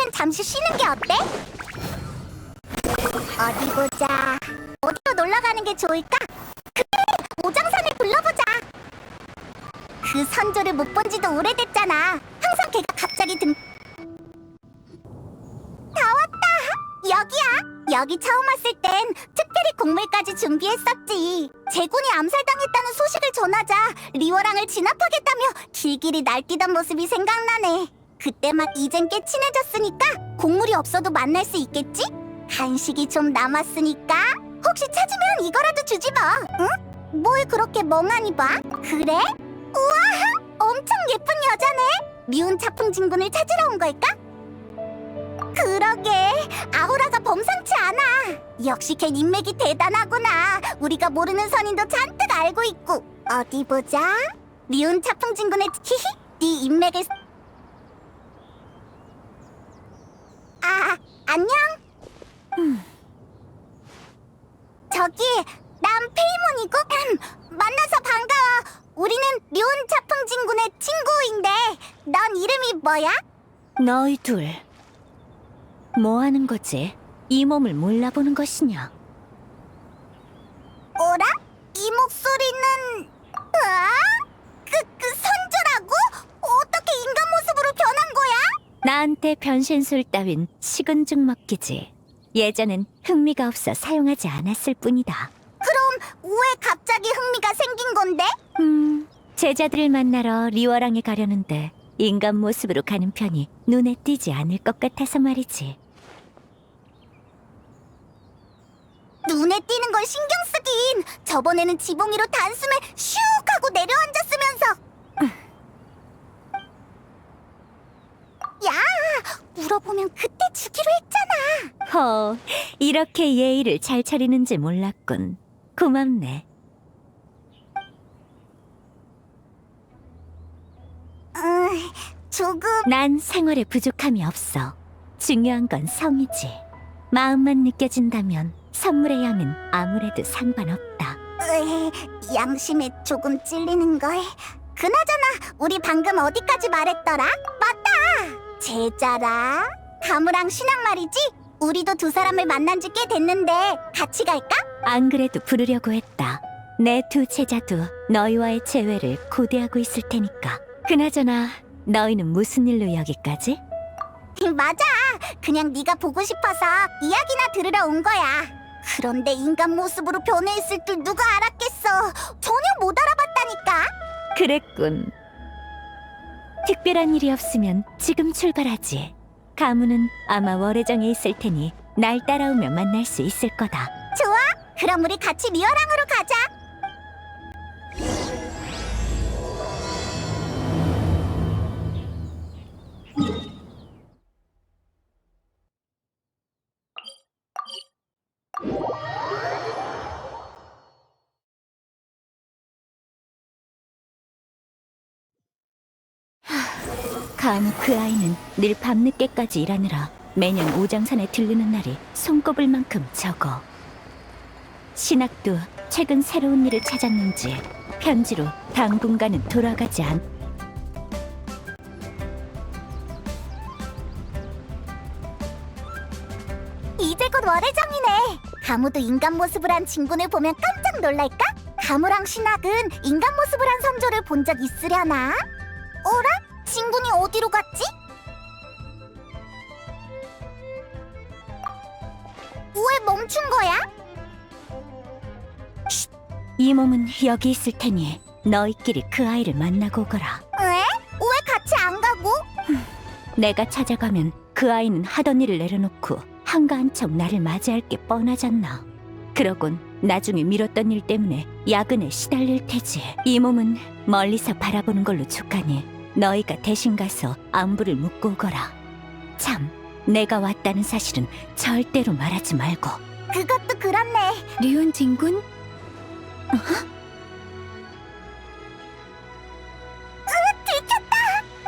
땐 잠시 쉬는 게 어때? 어디 보자. 어디로 놀러 가는 게 좋을까? 그래, 오장산을 둘러보자. 그 선조를 못 본 지도 오래됐잖아. 항상 걔가 갑자기 다 왔다. 여기야. 여기 처음 왔을 땐 특별히 곡물까지 준비했었지. 제군이 암살당했다는 소식을 전하자 리워랑을 진압하겠다며 길길이 날뛰던 모습이 생각나네. 그때 막 이젠 꽤 친해졌으니까 곡물이 없어도 만날 수 있겠지? 간식이 좀 남았으니까 혹시 찾으면 이거라도 주지 뭐. 응? 뭘 그렇게 멍하니 봐? 그래? 우와! 엄청 예쁜 여자네. 미운 차풍 진군을 찾으러 온 걸까? 그러게, 아우라가 범상치 않아. 역시 걘 인맥이 대단하구나. 우리가 모르는 선인도 잔뜩 알고 있고. 어디 보자. 미운 차풍 진군의 히히, 네 인맥을. 안녕. 저기, 난 페이몬이고 만나서 반가워. 우리는 미운 차풍 진군의 친구인데 넌 이름이 뭐야? 너희 둘, 뭐 하는 거지? 이 몸을 몰라보는 것이냐? 어라? 이 목소리는... 그 선조라고? 어떻게 인간 모습으로 변한 거야? 나한테 변신술 따윈 식은 죽 먹기지. 예전엔 흥미가 없어 사용하지 않았을 뿐이다. 그럼 왜 갑자기 흥미가 생긴 건데? 제자들을 만나러 리워랑에 가려는데 인간 모습으로 가는 편이 눈에 띄지 않을 것 같아서 말이지. 눈에 띄는 걸 신경 쓰긴. 저번에는 지붕 위로 단숨에 슉 하고 내려앉았으면서. 야, 물어보면 그때 주기로 했잖아. 허, 이렇게 예의를 잘 차리는지 몰랐군. 고맙네. 조금... 난 생활에 부족함이 없어. 중요한 건 성이지. 마음만 느껴진다면 선물의 양은 아무래도 상관없다. 양심에 조금 찔리는걸. 그나저나 우리 방금 어디까지 말했더라? 맞다! 제자라. 가무랑 신앙 말이지? 우리도 두 사람을 만난 지 꽤 됐는데 같이 갈까? 안 그래도 부르려고 했다. 내 두 제자도 너희와의 재회를 고대하고 있을 테니까. 그나저나 너희는 무슨 일로 여기까지? 맞아. 그냥 네가 보고 싶어서 이야기나 들으러 온 거야. 그런데 인간 모습으로 변해 있을 줄 누가 알았겠어. 전혀 못 알아봤다니까. 그랬군. 특별한 일이 없으면 지금 출발하지. 가문은 아마 월해정에 있을 테니 날 따라오면 만날 수 있을 거다. 좋아. 그럼 우리 같이 리어랑으로 가자. 가무 그 아이는 늘 밤늦게까지 일하느라 매년 오장산에 들르는 날이 손꼽을 만큼 적어. 신학도 최근 새로운 일을 찾았는지 편지로 당분간은 돌아가지 않. 이제 곧 월해정이네. 가무도 인간 모습을 한 진군을 보면 깜짝 놀랄까? 가무랑 신학은 인간 모습을 한 선조를 본 적 있으려나? 어라? 진군이 어디로 갔지? 왜 멈춘 거야? 이 몸은 여기 있을 테니 너희끼리 그 아이를 만나고 오거라. 왜 같이 안 가고? 내가 찾아가면 그 아이는 하던 일을 내려놓고 한가한 척 나를 맞이할 게 뻔하잖아. 그러곤 나중에 미뤘던 일 때문에 야근에 시달릴 테지. 이 몸은 멀리서 바라보는 걸로 족하니 너희가 대신 가서 안부를 묻고 오거라. 참, 내가 왔다는 사실은 절대로 말하지 말고. 그것도 그렇네. 리온 진군?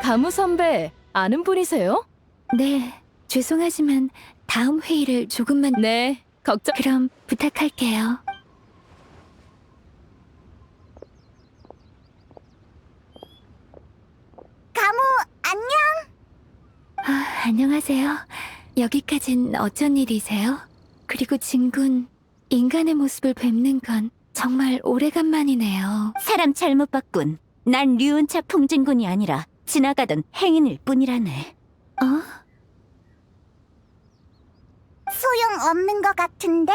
가무 선배, 아는 분이세요? 네, 죄송하지만 다음 회의를 조금만... 네, 걱정... 그럼 부탁할게요. 가무, 안녕. 안녕하세요. 여기까진 어쩐 일이세요? 그리고 진군, 인간의 모습을 뵙는 건 정말 오래간만이네요. 사람 잘못 봤군. 난 류은차 풍진군이 아니라 지나가던 행인일 뿐이라네. 소용없는 것 같은데.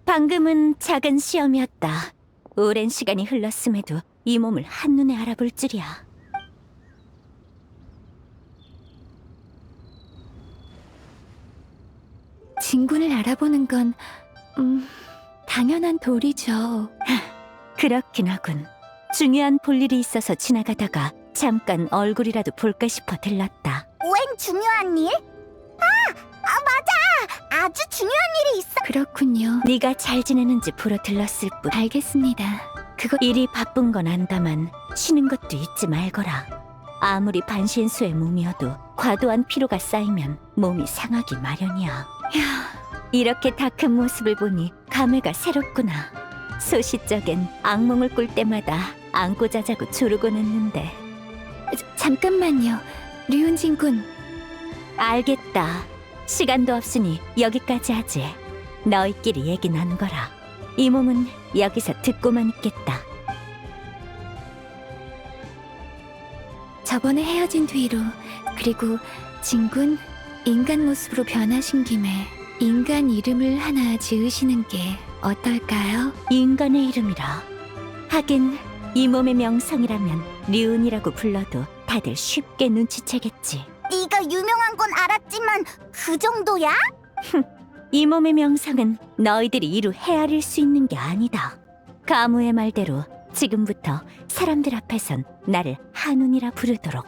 방금은 작은 시험이었다. 오랜 시간이 흘렀음에도 이 몸을 한눈에 알아볼 줄이야. 진군을 알아보는 건 당연한 도리죠. 그렇긴 하군. 중요한 볼일이 있어서 지나가다가 잠깐 얼굴이라도 볼까 싶어 들렀다. 웬 중요한 일? 맞아! 아주 중요한 일이 있어. 그렇군요. 네가 잘 지내는지 보러 들렀을 뿐. 알겠습니다. 그거 일이 바쁜 건 안다만 쉬는 것도 잊지 말거라. 아무리 반신수의 몸이어도 과도한 피로가 쌓이면 몸이 상하기 마련이야. 이렇게 다 큰 모습을 보니 감회가 새롭구나. 소시적엔 악몽을 꿀 때마다 안고 자자고 조르곤 했는데. 잠깐만요, 류은진 군. 알겠다. 시간도 없으니 여기까지 하지. 너희끼리 얘기 나누거라. 이 몸은 여기서 듣고만 있겠다. 저번에 헤어진 뒤로, 그리고 진군, 인간 모습으로 변하신 김에 인간 이름을 하나 지으시는 게 어떨까요? 인간의 이름이라. 하긴 이 몸의 명성이라면 류은이라고 불러도 다들 쉽게 눈치채겠지. 네가 유명한 건 알았지만 그 정도야? 이 몸의 명성은 너희들이 이루 헤아릴 수 있는 게 아니다. 가무의 말대로 지금부터 사람들 앞에선 나를 한운이라 부르도록.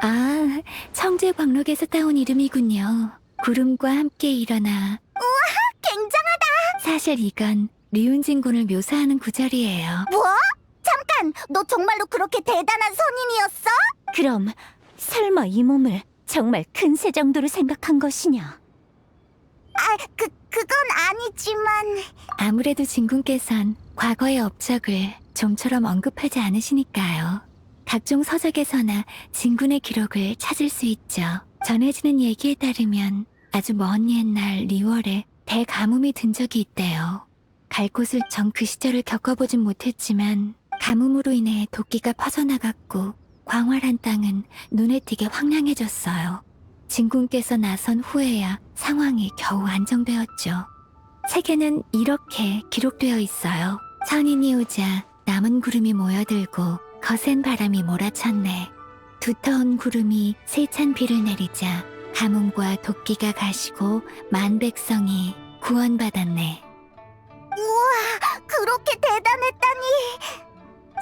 한운? 청제광록에서 따온 이름이군요. 구름과 함께 일어나. 굉장하다. 사실 이건 류은진 군을 묘사하는 구절이에요. 뭐? 잠깐! 너 정말로 그렇게 대단한 선인이었어? 그럼 설마 이 몸을 정말 큰 새 정도로 생각한 것이냐? 그건 아니지만. 아무래도 진군께선 과거의 업적을 좀처럼 언급하지 않으시니까요. 각종 서적에서나 진군의 기록을 찾을 수 있죠. 전해지는 얘기에 따르면 아주 먼 옛날 리월에 대가뭄이 든 적이 있대요. 갈 곳을 정 그 시절을 겪어보진 못했지만 가뭄으로 인해 도끼가 퍼져나갔고 광활한 땅은 눈에 띄게 황량해졌어요. 진군께서 나선 후에야 상황이 겨우 안정되었죠. 책에는 이렇게 기록되어 있어요. 선인이 오자 남은 구름이 모여들고 거센 바람이 몰아쳤네. 두터운 구름이 세찬 비를 내리자 가뭄과 도끼가 가시고 만백성이 구원받았네. 우와, 그렇게 대단했다니.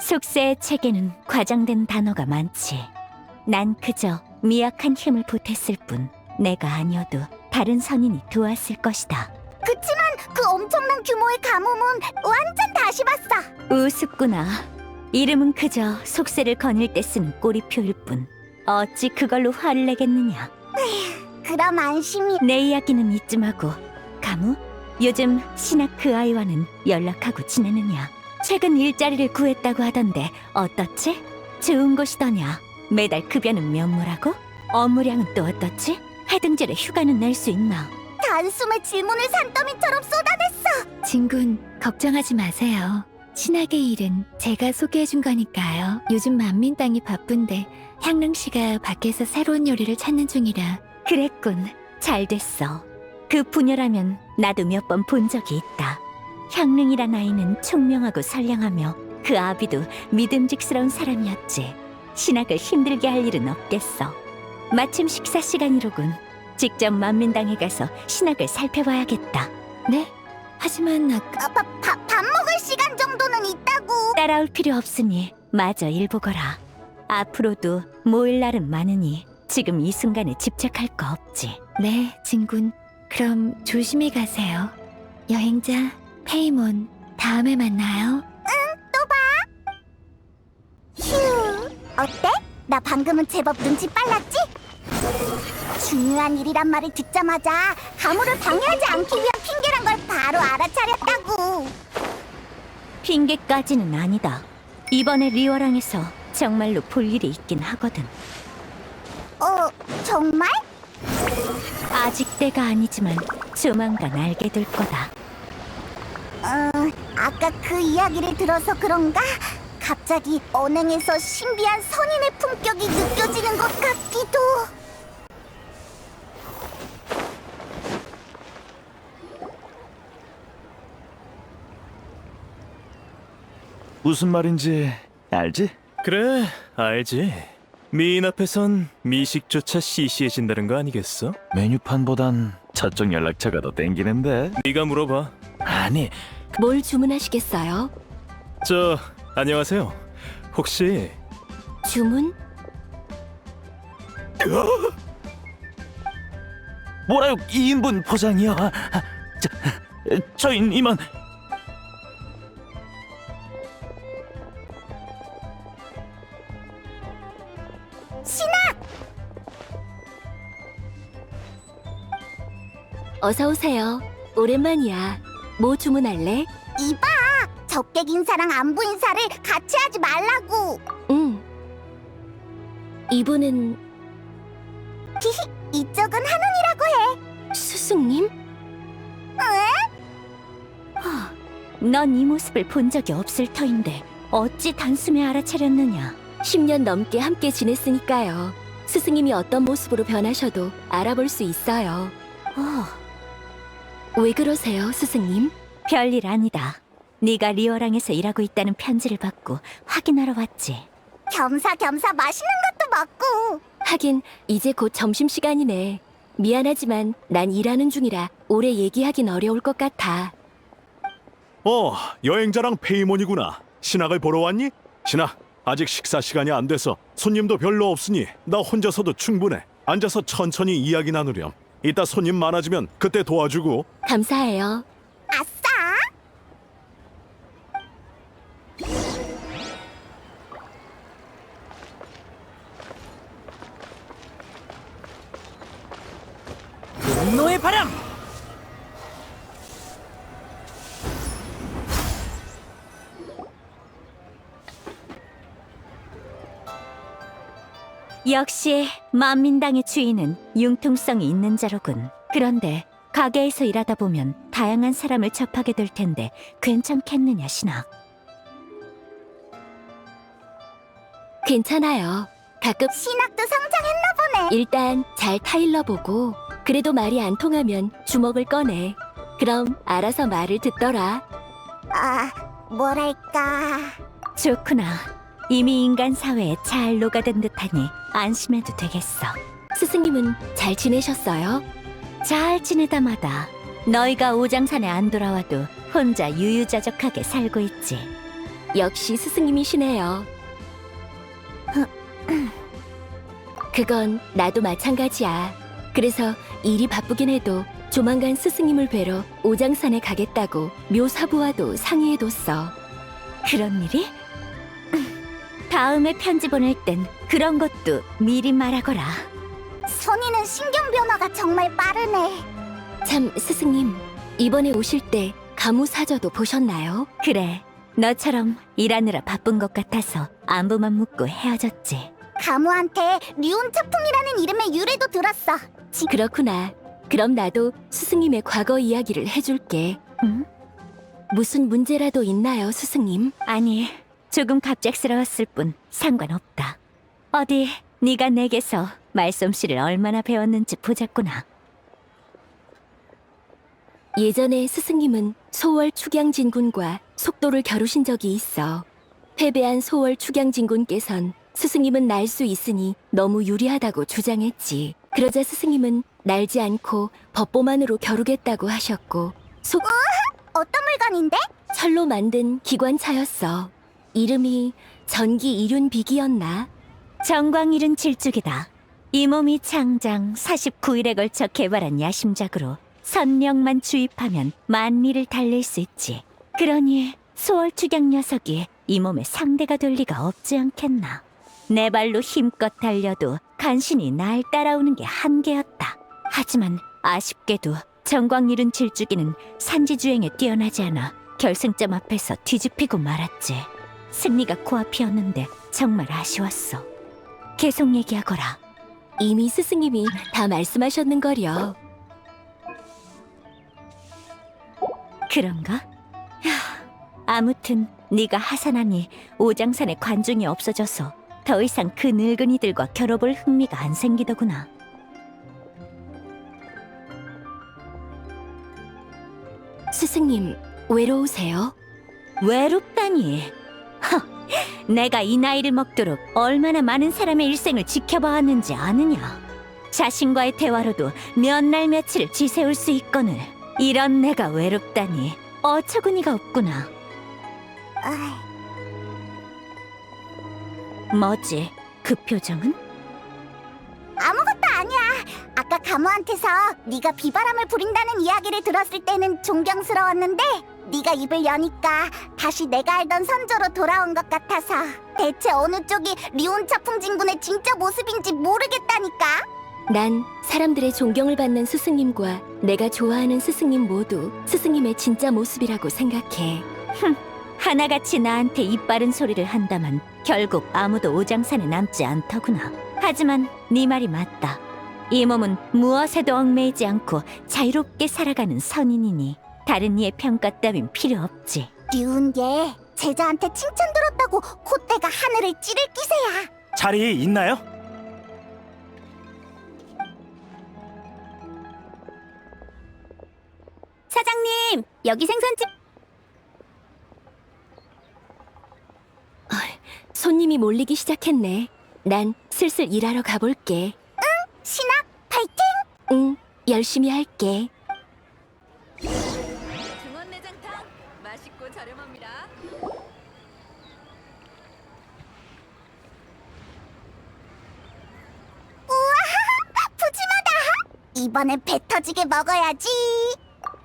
속세의 책에는 과장된 단어가 많지. 난 그저 미약한 힘을 보탰을 뿐 내가 아니어도 다른 선인이 도왔을 것이다. 그치만 그 엄청난 규모의 가뭄은 완전 다시 봤어. 우습구나. 이름은 그저 속세를 거닐 때 쓰는 꼬리표일 뿐 어찌 그걸로 화를 내겠느냐. 그럼 안심이. 내 이야기는 이쯤하고 가무? 요즘 신학 그 아이와는 연락하고 지내느냐? 최근 일자리를 구했다고 하던데 어떻지? 좋은 곳이더냐? 매달 급여는 면모라고? 업무량은 또 어떻지? 해등절에 휴가는 낼 수 있나? 단숨에 질문을 산더미처럼 쏟아냈어. 진군, 걱정하지 마세요. 신학의 일은 제가 소개해준 거니까요. 요즘 만민땅이 바쁜데 향릉 씨가 밖에서 새로운 요리를 찾는 중이라. 그랬군. 잘 됐어. 그 부녀라면 나도 몇 번 본 적이 있다. 향릉이란 아이는 총명하고 선량하며 그 아비도 믿음직스러운 사람이었지. 신학을 힘들게 할 일은 없겠어. 마침 식사 시간이로군. 직접 만민당에 가서 신학을 살펴봐야겠다. 네? 하지만 밥 먹을 시간 정도는 있다고. 따라올 필요 없으니 마저 일 보거라. 앞으로도 모일 날은 많으니 지금 이 순간에 집착할 거 없지. 네, 진군. 그럼 조심히 가세요. 여행자 페이몬, 다음에 만나요. 휴, 어때? 나 방금은 제법 눈치 빨랐지? 중요한 일이란 말을 듣자마자 가물을 방해하지 않기 위한 핑계란 걸 바로 알아차렸다고. 핑계까지는 아니다. 이번에 리워랑에서 정말로 볼 일이 있긴 하거든. 정말? 아직 때가 아니지만 조만간 알게 될 거다. 아까 그 이야기를 들어서 그런가? 갑자기 언행에서 신비한 선인의 품격이 느껴지는 것 같기도. 무슨 말인지 알지? 그래, 알지. 미인 앞에선 미식조차 시시해진다는 거 아니겠어? 메뉴판보단 저쪽 연락처가 더 땡기는데. 네가 물어봐. 아니, 뭘 주문하시겠어요? 안녕하세요. 혹시 주문? 뭐라요? 2인분 포장이요. 저인 이만. 어서 오세요. 오랜만이야. 뭐 주문할래? 이봐! 적객 인사랑 안부 인사를 같이 하지 말라고! 응. 이분은 이쪽은 한운이라고 해! 스승님? 넌 이 모습을 본 적이 없을 터인데 어찌 단숨에 알아차렸느냐? 10년 넘게 함께 지냈으니까요. 스승님이 어떤 모습으로 변하셔도 알아볼 수 있어요. 왜 그러세요, 스승님? 별일 아니다. 네가 리오랑에서 일하고 있다는 편지를 받고 확인하러 왔지. 겸사겸사 맛있는 것도 먹고! 하긴 이제 곧 점심시간이네. 미안하지만 난 일하는 중이라 오래 얘기하긴 어려울 것 같아. 여행자랑 페이몬이구나. 신학을 보러 왔니? 신학, 아직 식사 시간이 안 돼서 손님도 별로 없으니 나 혼자서도 충분해. 앉아서 천천히 이야기 나누렴. 이따 손님 많아지면 그때 도와주고. 감사해요. 아싸! 분노의 바람. 역시 만민당의 주인은 융통성이 있는 자로군. 그런데 가게에서 일하다 보면 다양한 사람을 접하게 될 텐데 괜찮겠느냐, 신학? 괜찮아요. 가끔 신학도 성장했나 보네! 일단 잘 타일러 보고 그래도 말이 안 통하면 주먹을 꺼내. 그럼 알아서 말을 듣더라. 뭐랄까... 좋구나. 이미 인간 사회에 잘 녹아든 듯하니 안심해도 되겠어. 스승님은 잘 지내셨어요? 잘 지내다마다 너희가 오장산에 안 돌아와도 혼자 유유자적하게 살고 있지. 역시 스승님이시네요. 그건 나도 마찬가지야. 그래서 일이 바쁘긴 해도 조만간 스승님을 뵈러 오장산에 가겠다고 묘사부와도 상의해뒀어. 그런 일이? 다음에 편지 보낼 땐 그런 것도 미리 말하거라. 선인은 신경 변화가 정말 빠르네. 참, 스승님, 이번에 오실 때 가무사저도 보셨나요? 그래, 너처럼 일하느라 바쁜 것 같아서 안부만 묻고 헤어졌지. 가무한테 류운차풍이라는 이름의 유래도 들었어. 그렇구나. 그럼 나도 스승님의 과거 이야기를 해줄게. 응? 무슨 문제라도 있나요, 스승님? 아니, 조금 갑작스러웠을 뿐 상관없다. 어디 네가 내게서 말솜씨를 얼마나 배웠는지 보자꾸나. 예전에 스승님은 소월 축양진군과 속도를 겨루신 적이 있어. 패배한 소월 축양진군께선 스승님은 날 수 있으니 너무 유리하다고 주장했지. 그러자 스승님은 날지 않고 법보만으로 겨루겠다고 하셨고, 어떤 물건인데? 철로 만든 기관차였어. 이름이 전기 이륜비기였나? 정광 이륜 질주기다. 이 몸이 창장 49일에 걸쳐 개발한 야심작으로 선령만 주입하면 만리를 달릴 수 있지. 그러니 소월 축양 녀석이 이 몸의 상대가 될 리가 없지 않겠나. 내 발로 힘껏 달려도 간신히 날 따라오는 게 한계였다. 하지만 아쉽게도 정광 이륜 질주기는 산지주행에 뛰어나지 않아 결승점 앞에서 뒤집히고 말았지. 승리가 코앞이었는데 정말 아쉬웠어. 계속 얘기하거라. 이미 스승님이 다 말씀하셨는 거려. 그런가? 야, 아무튼 네가 하산하니 오장산에 관중이 없어져서 더 이상 그 늙은이들과 겨뤄볼 흥미가 안 생기더구나. 스승님, 외로우세요? 외롭다니. 내가 이 나이를 먹도록 얼마나 많은 사람의 일생을 지켜봐왔는지 아느냐. 자신과의 대화로도 몇 날 며칠을 지새울 수 있거늘 이런 내가 외롭다니 어처구니가 없구나. 아, 뭐지? 그 표정은? 아무것도 아니야. 아까 가무한테서 네가 비바람을 부린다는 이야기를 들었을 때는 존경스러웠는데 네가 입을 여니까 다시 내가 알던 선조로 돌아온 것 같아서 대체 어느 쪽이 리온차 풍진군의 진짜 모습인지 모르겠다니까. 난 사람들의 존경을 받는 스승님과 내가 좋아하는 스승님 모두 스승님의 진짜 모습이라고 생각해. 하나같이 나한테 이빠른 소리를 한다만 결국 아무도 오장산에 남지 않더구나. 하지만 네 말이 맞다. 이 몸은 무엇에도 얽매이지 않고 자유롭게 살아가는 선인이니 다른 이의 평가 따윈 필요 없지. 리온 얘 제자한테 칭찬 들었다고 콧대가 하늘을 찌를 기세야. 자리 있나요? 사장님, 여기 생선집. 손님이 몰리기 시작했네. 난 슬슬 일하러 가볼게. 신아, 파이팅! 응, 열심히 할게. 중원내장탕 맛있고 저렴합니다. 푸짐하다. 이번엔 배 터지게 먹어야지.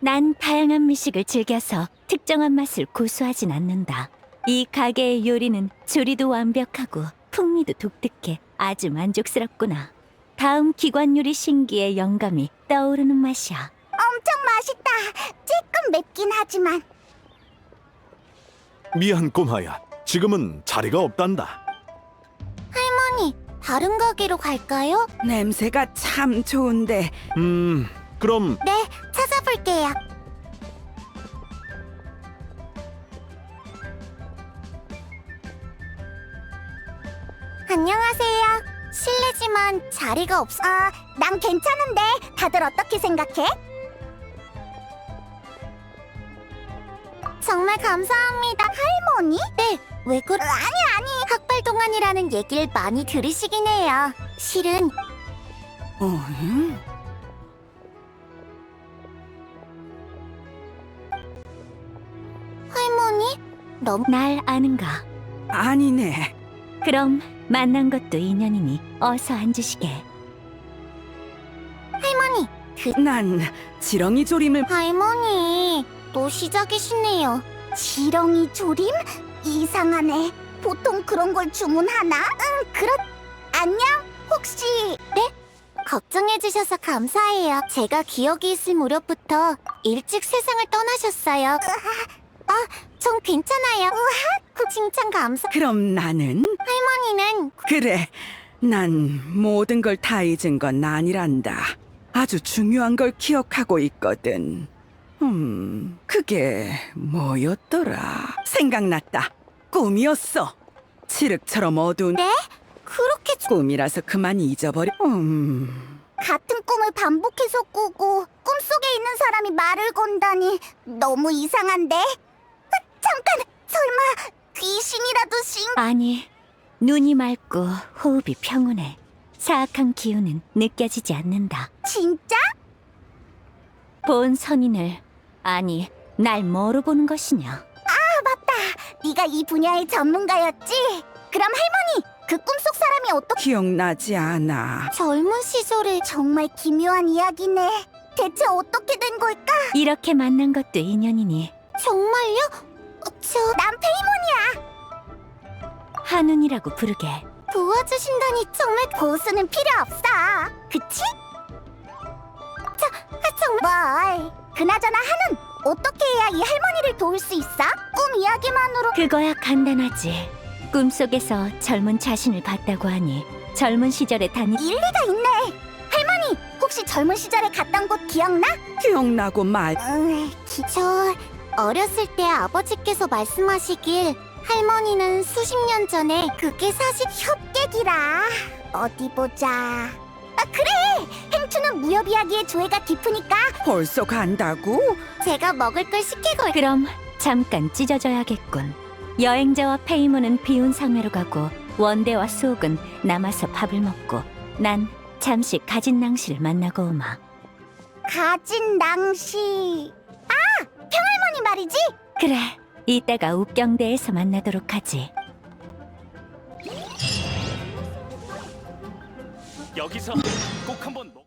난 다양한 미식을 즐겨서 특정한 맛을 고수하진 않는다. 이 가게의 요리는 조리도 완벽하고 풍미도 독특해 아주 만족스럽구나. 다음 기관 요리 신기의 영감이 떠오르는 맛이야. 엄청 맛있다. 조금 맵긴 하지만. 미안 꼬마야. 지금은 자리가 없단다. 할머니, 다른 가게로 갈까요? 냄새가 참 좋은데 그럼 네, 찾아볼게요. 안녕하세요. 실례지만 자리가 없어. 난 괜찮은데 다들 어떻게 생각해? 정말 감사합니다. 할머니? 네, 왜 그래? 아니, 학발 동안이라는 얘기를 많이 들으시긴 해요. 실은 할머니? 너무 날 아는가? 아니네. 그럼 만난 것도 인연이니 어서 앉으시게. 할머니, 난 지렁이 조림을 할머니, 또 시작이시네요. 지렁이 조림? 이상하네. 보통 그런 걸 주문하나? 안녕? 혹시... 네? 걱정해주셔서 감사해요. 제가 기억이 있을 무렵부터 일찍 세상을 떠나셨어요. 전 괜찮아요. 그 칭찬 감사... 그럼 나는 할머니는 그래. 난 모든 걸 다 잊은 건 아니란다. 아주 중요한 걸 기억하고 있거든. 그게 뭐였더라? 생각났다. 꿈이었어. 칠흑처럼 어두운 네? 그렇게 꿈이라서 그만 잊어버려. 같은 꿈을 반복해서 꾸고 꿈속에 있는 사람이 말을 건다니 너무 이상한데? 잠깐! 설마 귀신이라도 아니, 눈이 맑고 호흡이 평온해. 사악한 기운은 느껴지지 않는다. 진짜? 본 선인을, 아니, 날 뭐로 보는 것이냐? 네가 이 분야의 전문가였지? 그럼 할머니, 그 꿈속 사람이 어떻게... 기억나지 않아. 젊은 시절에 정말 기묘한 이야기네. 대체 어떻게 된 걸까? 이렇게 만난 것도 인연이니 정말요? 난 페이몬이야. 한운이라고 부르게. 도와주신다니 정말 고수는 필요 없어. 그치? 정말 뭘. 그나저나 한운, 어떻게 해야 이 할머니를 도울 수 있어? 꿈 이야기만으로 그거야 간단하지. 꿈속에서 젊은 자신을 봤다고 하니 젊은 시절에 다니 일리가 있네. 할머니, 혹시 젊은 시절에 갔던 곳 기억나? 기억나고 말. 저 어렸을 때 아버지께서 말씀하시길 할머니는 수십 년 전에 그게 사실 협객이라. 어디 보자. 아 그래! 행추는 무협 이야기의 조예가 깊으니까 벌써 간다고? 제가 먹을 걸 시키고 그럼 잠깐 찢어져야겠군. 여행자와 페이몬은 비운 상회로 가고 원대와 수옥은 남아서 밥을 먹고 난 잠시 가진 낭시를 만나고 오마. 가진 낭시. 아! 평할머니 말이지? 그래, 이따가 옥경대에서 만나도록 하지. 여기서 꼭 한번 먹.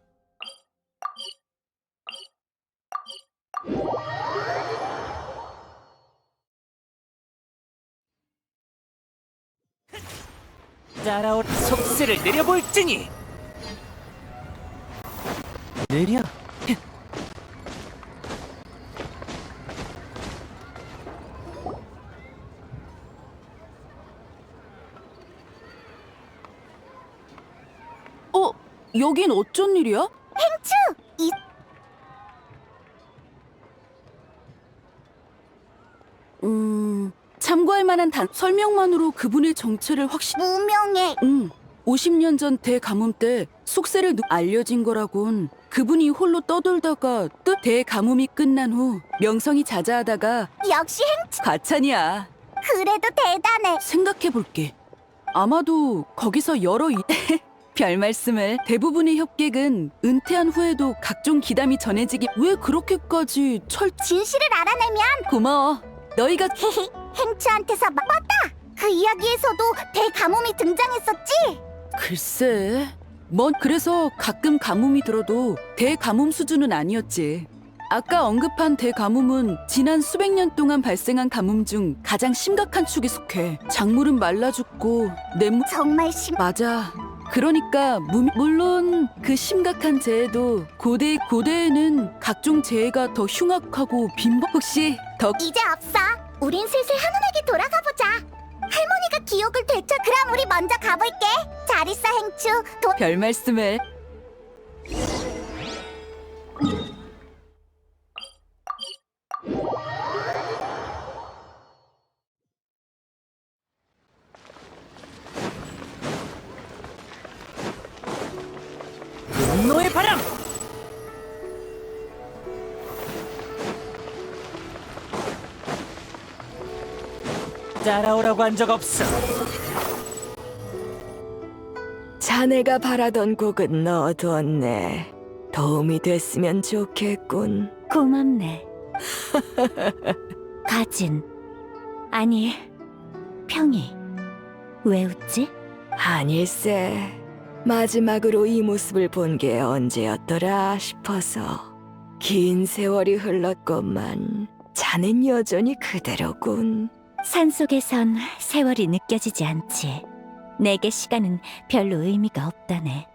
따라올 속세를 내려볼지니. 내려. 여긴 어쩐 일이야? 행추! 이 참고할 만한 설명만으로 그분의 정체를 무명의 50년 전 대가뭄 때 속세를 알려진 거라곤. 그분이 홀로 떠돌다가 대가뭄이 끝난 후 명성이 자자하다가 역시 행추. 과찬이야. 그래도 대단해. 생각해볼게. 아마도 거기서 별 말씀을. 대부분의 협객은 은퇴한 후에도 각종 기담이 전해지기 왜 그렇게까지 진실을 알아내면 고마워. 너희가 행추한테서 맞다. 그 이야기에서도 대가뭄이 등장했었지. 글쎄 그래서 가끔 가뭄이 들어도 대가뭄 수준은 아니었지. 아까 언급한 대가뭄은 지난 수백 년 동안 발생한 가뭄 중 가장 심각한 축에 속해. 작물은 말라 죽고 정말 맞아. 그러니까 물론 그 심각한 재해도 고대에는 각종 재해가 더 흉악하고 혹시 더 이제 없어. 우린 슬슬 한운에게 돌아가 보자. 할머니가 기억을 되찾. 그럼 우리 먼저 가볼게. 잘 있어 행추. 별 말씀을. 분노의 바람. 따라오라고 한 적 없어. 자네가 바라던 곡은 넣어두었네. 도움이 됐으면 좋겠군. 고맙네. 가진. 아니, 평이. 왜 웃지? 아닐세. 마지막으로 이 모습을 본 게 언제였더라 싶어서. 긴 세월이 흘렀건만 자넨 여전히 그대로군. 산속에선 세월이 느껴지지 않지. 내게 시간은 별로 의미가 없다네.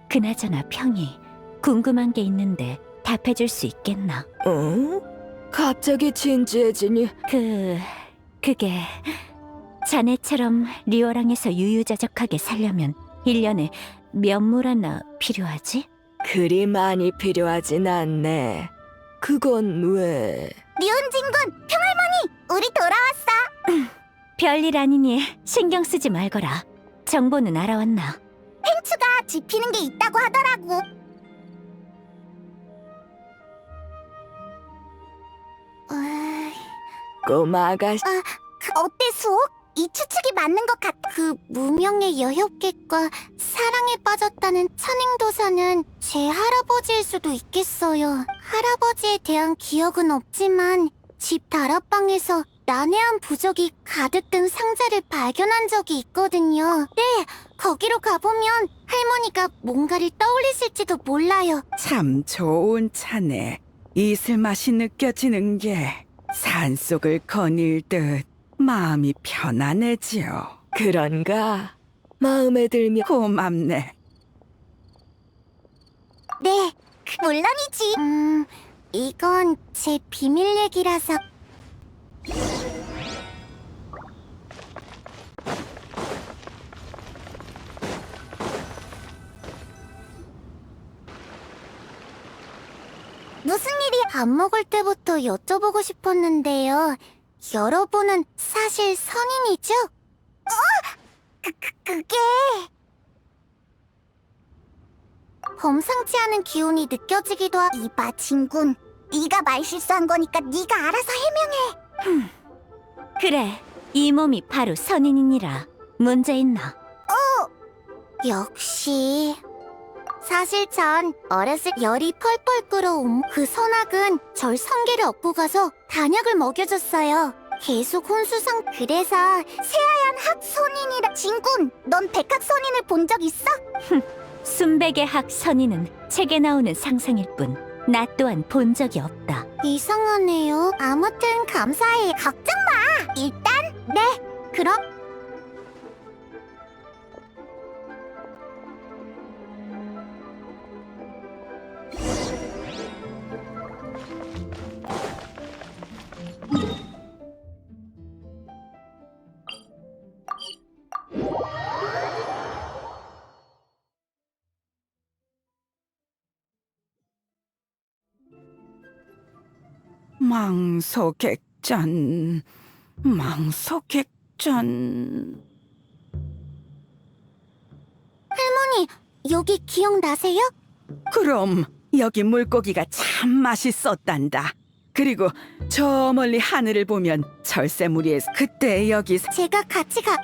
그나저나 평이 궁금한 게 있는데 답해줄 수 있겠나? 응? 갑자기 진지해지니. 그게 자네처럼 리워랑에서 유유자적하게 살려면 1년에 몇 물 하나 필요하지? 그리 많이 필요하진 않네. 그건 왜? 류은진군, 평할머니, 우리 돌아왔어. 별일 아니니 신경 쓰지 말거라. 정보는 알아왔나? 행추가 짚히는 게 있다고 하더라고. 꼬마 아가씨. 어때 수옥? 이 추측이 맞는 것 같아. 그 무명의 여협객과 사랑에 빠졌다는 천행도사는 제 할아버지일 수도 있겠어요. 할아버지에 대한 기억은 없지만 집 다락방에서 난해한 부적이 가득 든 상자를 발견한 적이 있거든요. 네, 거기로 가보면 할머니가 뭔가를 떠올리실지도 몰라요. 참 좋은 차네. 이슬 맛이 느껴지는 게 산속을 거닐 듯 마음이 편안해지요. 그런가? 마음에 들면. 고맙네. 네, 물론이지. 이건 제 비밀 얘기라서. 무슨 일이 밥 먹을 때부터 여쭤보고 싶었는데요. 여러분은 사실 선인이죠? 그게... 범상치 않은 기운이 느껴지기도 하고. 이봐, 진군. 네가 말 실수한 거니까 네가 알아서 해명해. 그래, 이 몸이 바로 선인이니라. 문제 있나? 역시... 사실 전 어렸을 열이 펄펄 끓어옴. 그 선악은 절 성게를 얻고 가서 단약을 먹여줬어요. 계속 혼수상. 그래서 새하얀 학선인이라. 진군, 넌 백학선인을 본 적 있어? 순백의 학 선인은 책에 나오는 상상일 뿐 나 또한 본 적이 없다. 이상하네요. 아무튼 감사해. 걱정 마. 일단 네. 그럼 망소객잔, 망소객잔. 할머니, 여기 기억나세요? 그럼 여기 물고기가 참 맛있었단다. 그리고 저 멀리 하늘을 보면 철새무리에서 그때 여기 제가 같이 가...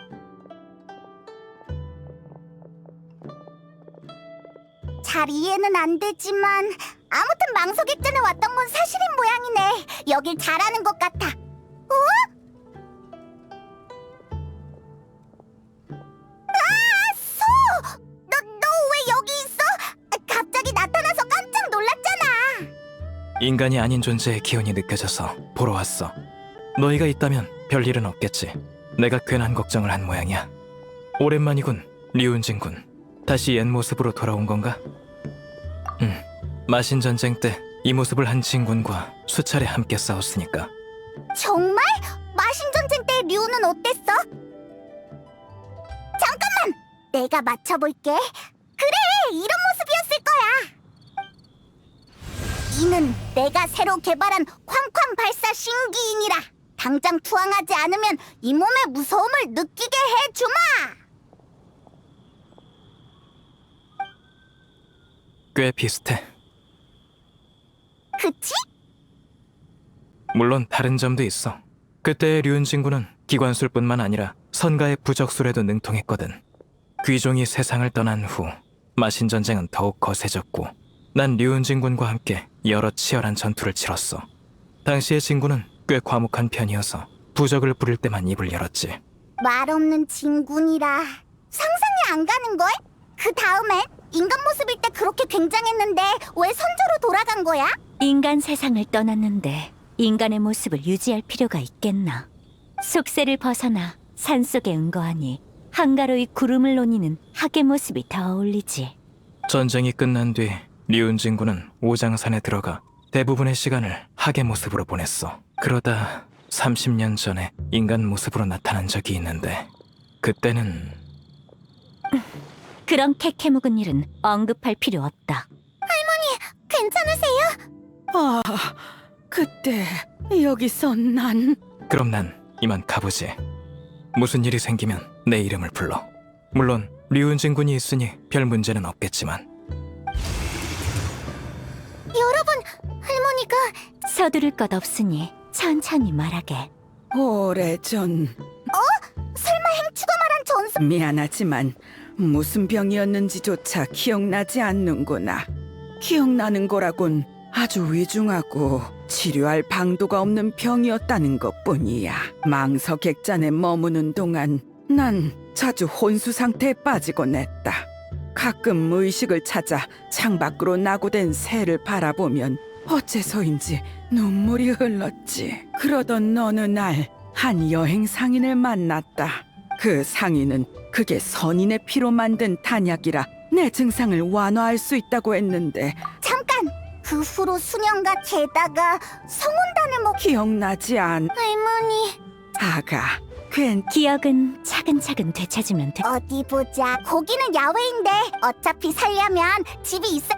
잘 이해는 안 되지만 아무튼 망소객전에 왔던 건 사실인 모양이네. 여길 잘 아는 것 같아. 어? 아, 소! 너 왜 여기 있어? 갑자기 나타나서 깜짝 놀랐잖아. 인간이 아닌 존재의 기운이 느껴져서 보러 왔어. 너희가 있다면 별일은 없겠지. 내가 괜한 걱정을 한 모양이야. 오랜만이군, 리운진군. 다시 옛 모습으로 돌아온 건가? 마신 전쟁 때 이 모습을 한 진군과 수차례 함께 싸웠으니까. 정말? 마신 전쟁 때 류는 어땠어? 잠깐만! 내가 맞춰볼게. 그래! 이런 모습이었을 거야! 이는 내가 새로 개발한 쾅쾅 발사 신기인이라! 당장 투항하지 않으면 이 몸의 무서움을 느끼게 해주마! 꽤 비슷해. 그치? 물론 다른 점도 있어. 그때의 류은진군은 기관술뿐만 아니라 선가의 부적술에도 능통했거든. 귀종이 세상을 떠난 후 마신 전쟁은 더욱 거세졌고 난 류은진군과 함께 여러 치열한 전투를 치렀어. 당시의 진군은 꽤 과묵한 편이어서 부적을 부릴 때만 입을 열었지. 말 없는 진군이라 상상이 안 가는걸? 그 다음엔 인간 모습일 때 그렇게 굉장했는데 왜 선조로 돌아간 거야? 인간 세상을 떠났는데 인간의 모습을 유지할 필요가 있겠나. 속세를 벗어나 산속에 은거하니 한가로이 구름을 노니는 학의 모습이 더 어울리지. 전쟁이 끝난 뒤 류은진군은 오장산에 들어가 대부분의 시간을 학의 모습으로 보냈어. 그러다 30년 전에 인간 모습으로 나타난 적이 있는데 그때는 그런 캐캐묵은 일은 언급할 필요 없다. 괜찮으세요? 아, 그때 여기서 난 그럼 난 이만 가보지. 무슨 일이 생기면 내 이름을 불러. 물론 류은진군이 있으니 별 문제는 없겠지만. 여러분, 할머니가 서두를 것 없으니 천천히 말하게. 오래전 설마 행추가 말한 전설... 미안하지만 무슨 병이었는지조차 기억나지 않는구나. 기억나는 거라곤 아주 위중하고 치료할 방도가 없는 병이었다는 것뿐이야. 망서객잔에 머무는 동안 난 자주 혼수 상태에 빠지곤 했다. 가끔 의식을 찾아 창밖으로 나고된 새를 바라보면 어째서인지 눈물이 흘렀지. 그러던 어느 날 한 여행 상인을 만났다. 그 상인은 그게 선인의 피로 만든 단약이라 내 증상을 완화할 수 있다고 했는데 잠깐! 그 후로 수년간 게다가 성운단을 먹... 기억나지 않? 할머니... 아가, 괜 기억은 차근차근 되찾으면 돼. 어디 보자. 거기는 야외인데 어차피 살려면 집이 있어.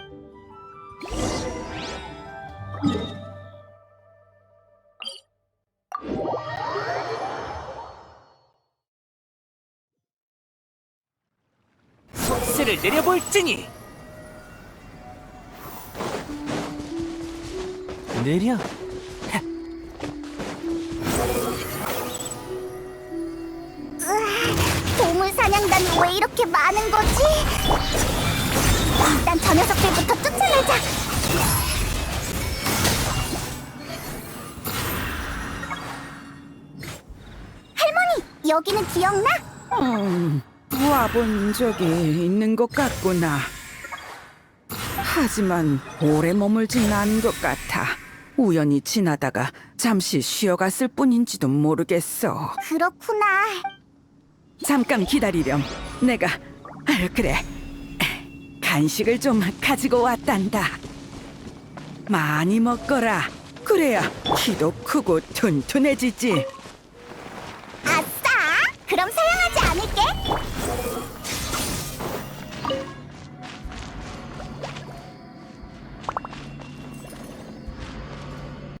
속세를 내려볼지니. 내려. 보물 사냥단이 왜 이렇게 많은 거지? 일단 저 녀석들부터 쫓아내자. 할머니, 여기는 기억나? 와본 적이 있는 것 같구나. 하지만 오래 머물진 않은 것 같아. 우연히 지나다가 잠시 쉬어갔을 뿐인지도 모르겠어. 그렇구나. 잠깐 기다리렴. 내가 그래. 간식을 좀 가지고 왔단다. 많이 먹거라. 그래야 키도 크고 튼튼해지지.